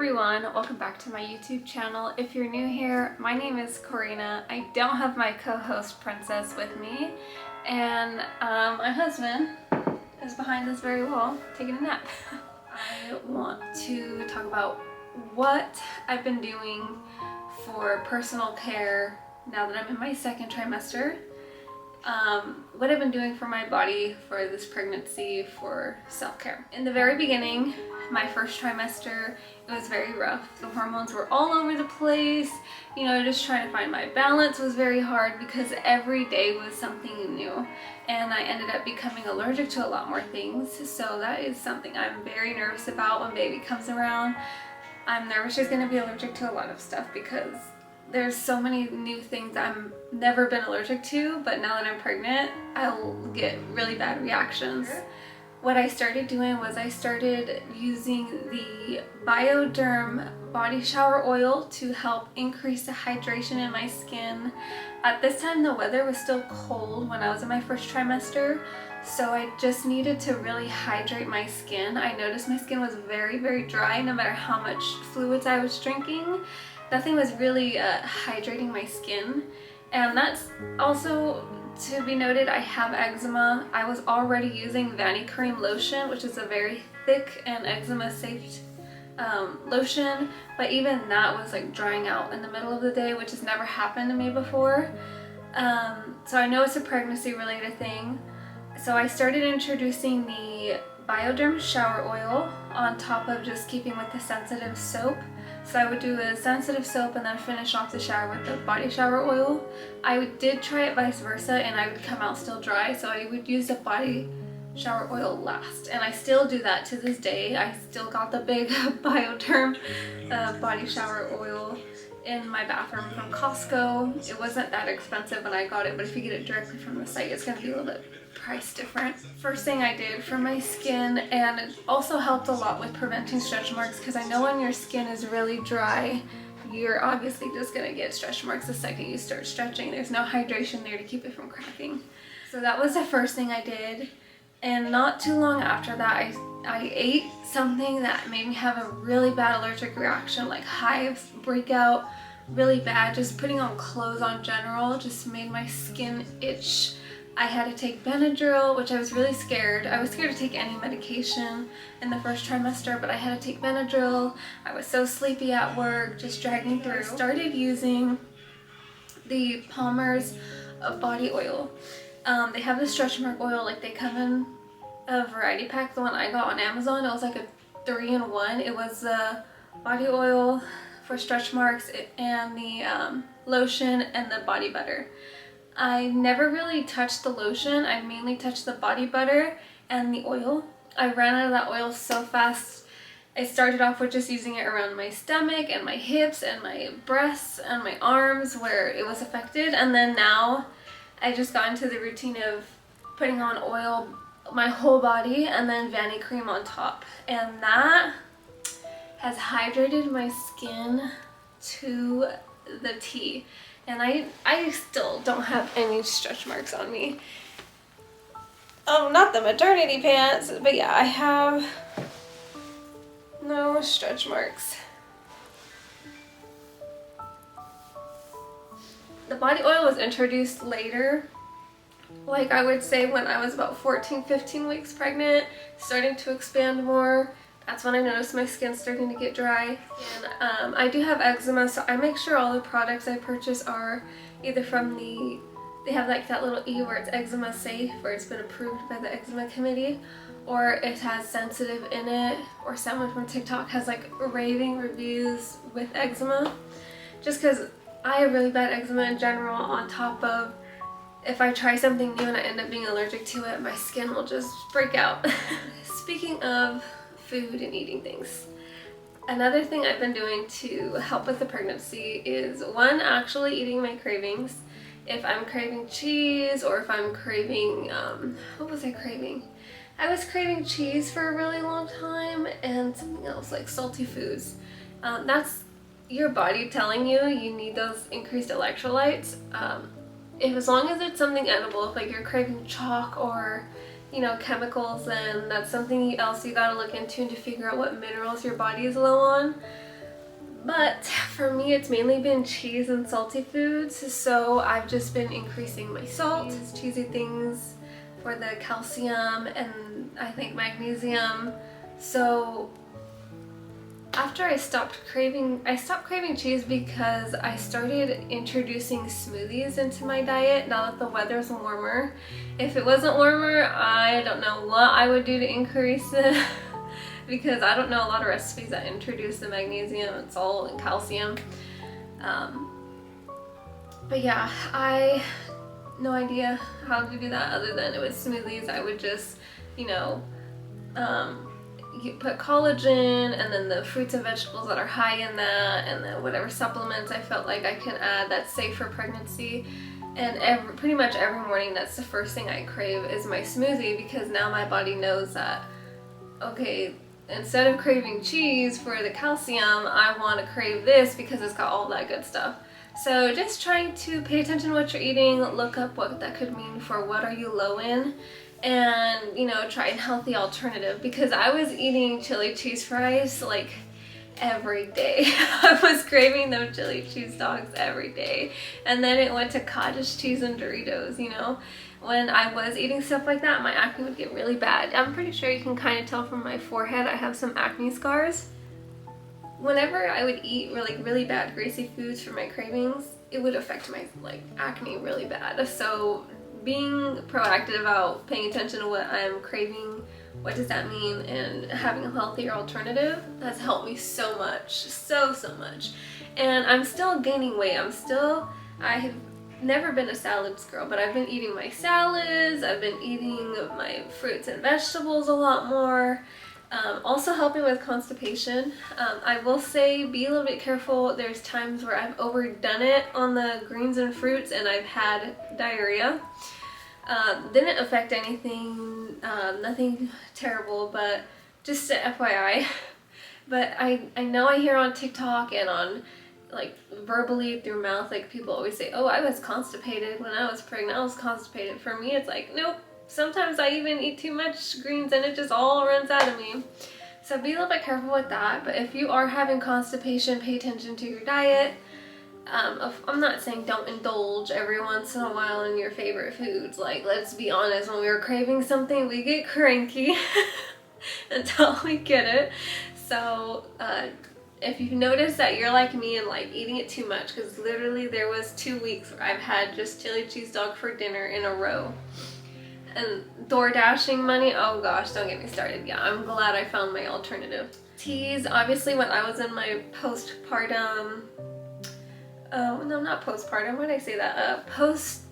everyone, welcome back to my YouTube channel. If you're new here, my name is Corina. I don't have my co-host Princess with me, and my husband is behind this very wall taking a nap. I want to talk about what I've been doing for personal care now that I'm in my second trimester. What I've been doing for my body for this pregnancy for self-care. In the very beginning, my first trimester, it was very rough. The hormones were all over the place. You know, just trying to find my balance was very hard because every day was something new. And I ended up becoming allergic to a lot more things. So that is something I'm very nervous about when baby comes around. I'm nervous she's gonna be allergic to a lot of stuff because there's so many new things I've never been allergic to, but now that I'm pregnant, I'll get really bad reactions. What I started doing was I started using the Bioderm body shower oil to help increase the hydration in my skin. At this time, the weather was still cold when I was in my first trimester, so I just needed to really hydrate my skin. I noticed my skin was very, very dry no matter how much fluids I was drinking. Nothing was really hydrating my skin. And that's also to be noted, I have eczema. I was already using Vanicream lotion, which is a very thick and eczema safe lotion, but even that was like drying out in the middle of the day, which has never happened to me before. So I know it's a pregnancy related thing. So I started introducing the Bioderm shower oil on top of just keeping with the sensitive soap. So I would do a sensitive soap and then finish off the shower with the body shower oil. I did try it vice versa and I would come out still dry, so I would use the body shower oil last. And I still do that to this day. I still got the big Bioderm body shower oil in my bathroom from Costco. It wasn't that expensive when I got it, but if you get it directly from the site, it's going to be a little bit price different. First thing I did for my skin, and it also helped a lot with preventing stretch marks, because I know when your skin is really dry, you're obviously just going to get stretch marks the second you start stretching. There's no hydration there to keep it from cracking. So that was the first thing I did. And not too long after that, I ate something that made me have a really bad allergic reaction, like hives, breakout, really bad. Just putting on clothes on general just made my skin itch. I had to take Benadryl, which I was really scared. I was scared to take any medication in the first trimester, but I had to take Benadryl. I was so sleepy at work, just dragging through. I started using the Palmer's body oil. They have the stretch mark oil, like they come in a variety pack. The one I got on Amazon, it was like a 3-in-1. It was the body oil for stretch marks and the lotion and the body butter. I never really touched the lotion. I mainly touched the body butter and the oil. I ran out of that oil so fast. I started off with just using it around my stomach and my hips and my breasts and my arms where it was affected, and then now I just got into the routine of putting on oil my whole body and then Vanicream on top, and that has hydrated my skin to the T. And I still don't have any stretch marks on me. Oh, not the maternity pants, but yeah, I have no stretch marks. The body oil was introduced later, like I would say when I was about 14-15 weeks pregnant, starting to expand more. That's when I noticed my skin starting to get dry. And I do have eczema, so I make sure all the products I purchase are either from they have like that little E where it's eczema safe, where it's been approved by the eczema committee, or it has sensitive in it, or someone from TikTok has like raving reviews with eczema. Just because I have really bad eczema in general, on top of if I try something new and I end up being allergic to it, my skin will just break out. Speaking of food and eating things, another thing I've been doing to help with the pregnancy is one, actually eating my cravings. If I'm craving cheese, or if I'm craving, what was I craving? I was craving cheese for a really long time, and something else like salty foods. That's your body telling you need those increased electrolytes. If as long as it's something edible, if like you're craving chalk or chemicals, then that's something else you gotta look into to figure out what minerals your body is low on. But for me, it's mainly been cheese and salty foods, so I've just been increasing my salt, cheesy things for the calcium and I think magnesium. So after I stopped craving cheese because I started introducing smoothies into my diet now that the weather's warmer. If it wasn't warmer, I don't know what I would do to increase it because I don't know a lot of recipes that introduce the magnesium and salt and calcium. But yeah, I no idea how to do that other than it was smoothies. I would just, you know, you put collagen and then the fruits and vegetables that are high in that, and then whatever supplements I felt like I can add that's safe for pregnancy. And pretty much every morning, that's the first thing I crave is my smoothie, because now my body knows that, okay, instead of craving cheese for the calcium, I want to crave this because it's got all that good stuff. So just trying to pay attention to what you're eating, look up what that could mean for what are you low in, and, you know, try a healthy alternative, because I was eating chili cheese fries like every day. I was craving those chili cheese dogs every day, and then it went to cottage cheese and Doritos, you know. When I was eating stuff like that, my acne would get really bad. I'm pretty sure you can kind of tell from my forehead I have some acne scars. Whenever I would eat really bad greasy foods for my cravings, it would affect my acne really bad. So being proactive about paying attention to what I'm craving, what does that mean, and having a healthier alternative has helped me so much, so much. And I'm still gaining weight. I have never been a salads girl, but I've been eating my salads, I've been eating my fruits and vegetables a lot more. Also helping with constipation. I will say be a little bit careful. There's times where I've overdone it on the greens and fruits and I've had diarrhea. Didn't affect anything, nothing terrible, but just a FYI. But I know I hear on TikTok and on like verbally through mouth, like people always say, oh, I was constipated when I was pregnant, I was constipated. For me, it's like, nope. Sometimes I even eat too much greens and it just all runs out of me. So be a little bit careful with that. But if you are having constipation, pay attention to your diet. I'm not saying don't indulge every once in a while in your favorite foods. Like, let's be honest, when we're craving something, we get cranky until we get it. So if you've noticed that you're like me and like eating it too much, because literally there was 2 weeks where I've had just chili cheese dog for dinner in a row. And DoorDashing money, oh gosh, don't get me started. Yeah, I'm glad I found my alternative. Teas, obviously when I was in my postpartum, oh no, not postpartum, why did I say that? Post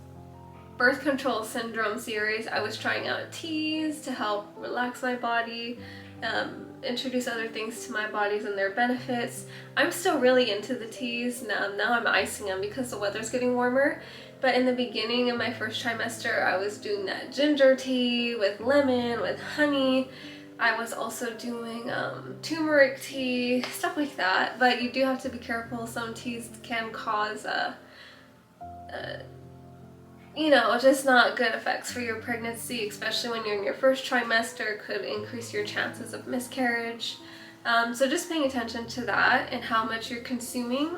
birth control syndrome series, I was trying out teas to help relax my body, introduce other things to my bodies and their benefits. I'm still really into the teas. Now I'm icing them because the weather's getting warmer. But in the beginning of my first trimester, I was doing that ginger tea with lemon, with honey. I was also doing turmeric tea, stuff like that. But you do have to be careful. Some teas can cause, you know, just not good effects for your pregnancy, especially when you're in your first trimester. Could increase your chances of miscarriage. So just paying attention to that and how much you're consuming.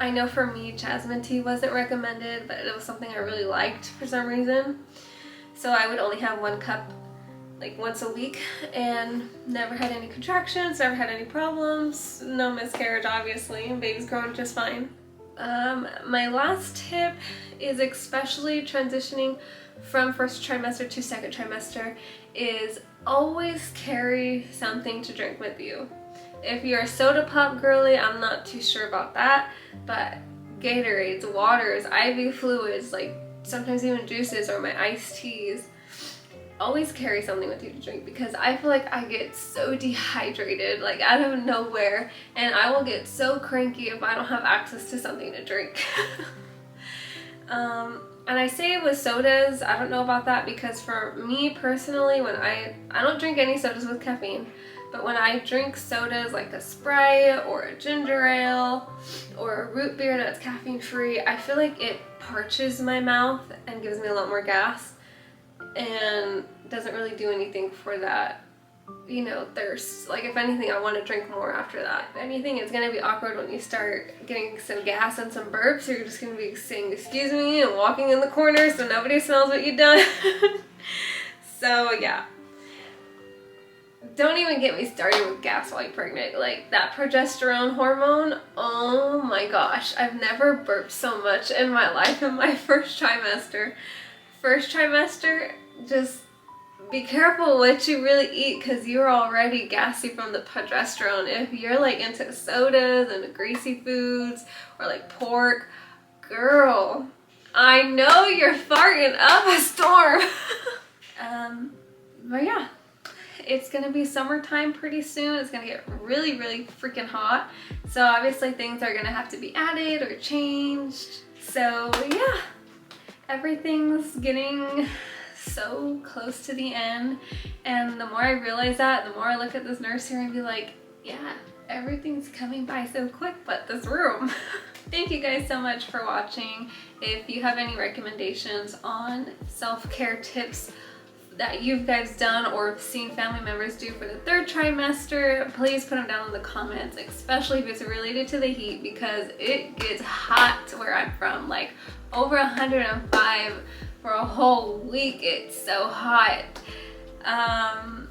I know for me, jasmine tea wasn't recommended, but it was something I really liked for some reason. So I would only have 1 cup like once a week and never had any contractions, never had any problems, no miscarriage obviously, and baby's growing just fine. My last tip is, especially transitioning from first trimester to second trimester, is always carry something to drink with you. If you're a soda pop girly, I'm not too sure about that, but Gatorades, waters, IV fluids, like sometimes even juices or my iced teas, always carry something with you to drink, because I feel like I get so dehydrated like out of nowhere, and I will get so cranky if I don't have access to something to drink. And I say with sodas, I don't know about that, because for me personally, when I don't drink any sodas with caffeine, but when I drink sodas like a Sprite or a ginger ale or a root beer that's caffeine free, I feel like it parches my mouth and gives me a lot more gas and doesn't really do anything for that you know, thirst. Like if anything, I want to drink more after that. If anything, it's gonna be awkward when you start getting some gas and some burps. You're just gonna be saying excuse me and walking in the corner so nobody smells what you've done. So yeah, don't even get me started with gas while you're pregnant. Like that progesterone hormone, oh my gosh, I've never burped so much in my life in my first trimester. Just be careful what you really eat because you're already gassy from the progesterone. If you're like into sodas and greasy foods or like pork, girl, I know you're farting up a storm. But yeah, it's gonna be summertime pretty soon. It's gonna get really, really freaking hot. So obviously things are gonna have to be added or changed. So yeah, everything's getting so close to the end. And the more I realize that, the more I look at this nurse here and be like, yeah, everything's coming by so quick, but this room. Thank you guys so much for watching. If you have any recommendations on self-care tips that you guys done or seen family members do for the third trimester, please put them down in the comments, especially if it's related to the heat, because it gets hot where I'm from, like over 105 for a whole week. It's so hot.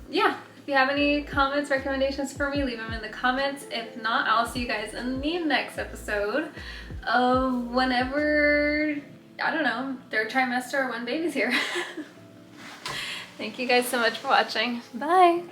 Yeah, if you have any comments, recommendations for me, leave them in the comments. If not, I'll see you guys in the next episode of whenever, I don't know, third trimester or when baby's here. Thank you guys so much for watching. Bye.